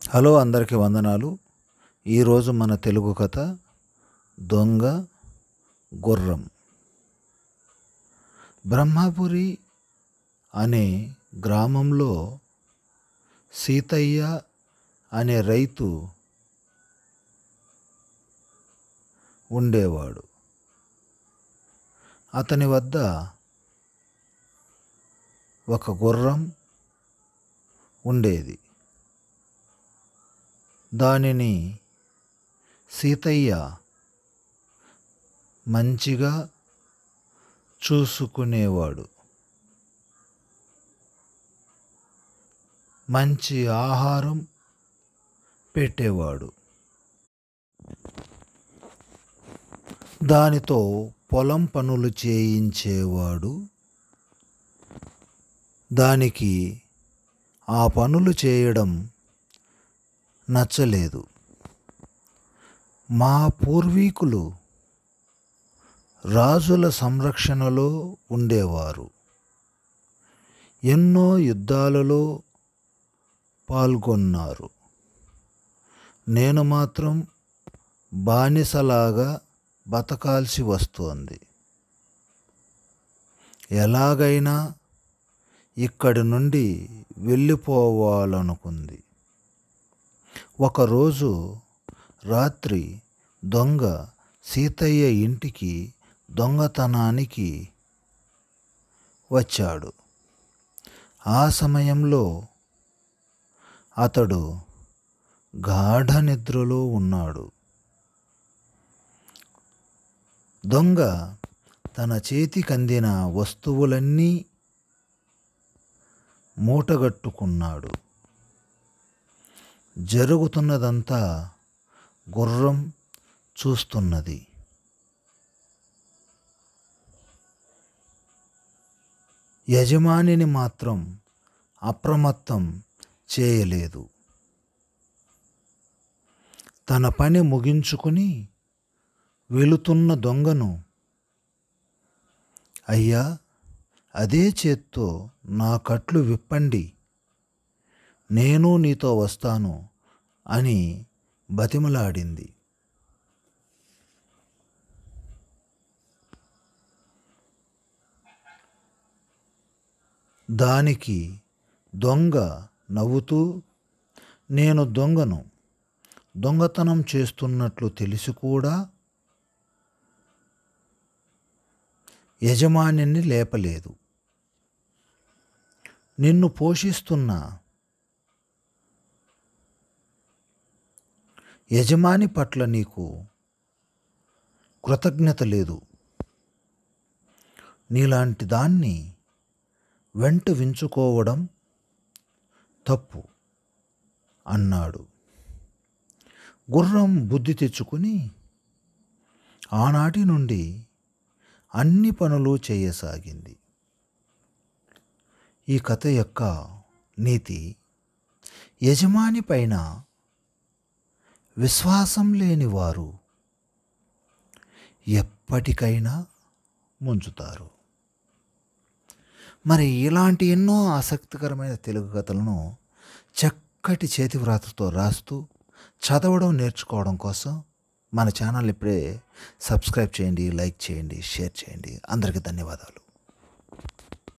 Hello, అందరికీ వందనాలు. ఈరోజు మన తెలుగు కథ దొంగ గుర్రం. బ్రహ్మపురి అనే గ్రామంలో సీతయ్య అనే రైతు ఉండేవాడు. అతని వద్ద ఒక గుర్రం ఉండేది. దానిని సీతయ్య మంచిగా చూసుకునేవాడు. మంచి ఆహారం పెట్టేవాడు. దానితో పొలం పనులు చేయించేవాడు. దానికి ఆ పనులు చేయడం నచ్చలేదు. మా పూర్వీకులు రాజుల సంరక్షణలో ఉండేవారు. ఎన్నో యుద్ధాలలో పాల్గొన్నారు. నేను మాత్రం బానిసలాగా బతకాల్సి వస్తోంది. ఎలాగైనా ఇక్కడి నుండి వెళ్ళిపోవాలనుకుంది. ఒకరోజు రాత్రి దొంగ సీతయ్య ఇంటికి దొంగతనానికి వచ్చాడు. ఆ సమయంలో అతడు గాఢ నిద్రలో ఉన్నాడు. దొంగ తన చేతికందిన వస్తువులన్నీ మూటగట్టుకున్నాడు. జరుగుతున్నదంతా గుర్రం చూస్తున్నది. యజమానిని మాత్రం అప్రమత్తం చేయలేదు. తన పని ముగించుకుని వెళుతున్న దొంగను, అయ్యా, అదే చేత్తో నా కట్లు విప్పండి, నేను నీతో వస్తాను అని బతిమలాడింది. దానికి దొంగ నవ్వుతూ, నేను దొంగను, దొంగతనం చేస్తున్నట్లు తెలిసి కూడా యజమానిని లేపలేదు. నిన్ను పోషిస్తున్న యజమాని పట్ల నీకు కృతజ్ఞత లేదు. నీలాంటి దాన్ని వెంట వించుకోవడం తప్పు అన్నాడు. గుర్రం బుద్ధి తెచ్చుకుని ఆనాటి నుండి అన్ని పనులు చేయసాగింది. ఈ కథ యొక్క నీతి: యజమాని పైన విశ్వాసం లేని వారు ఎప్పటికైనా ముంచుతారు. మరి ఇలాంటి ఎన్నో ఆసక్తికరమైన తెలుగు కథలను చక్కటి చేతివ్రాతతో రాస్తూ చదవడం నేర్చుకోవడం కోసం మన ఛానల్ ఇప్పుడే సబ్స్క్రైబ్ చేయండి, లైక్ చేయండి, షేర్ చేయండి. అందరికీ ధన్యవాదాలు.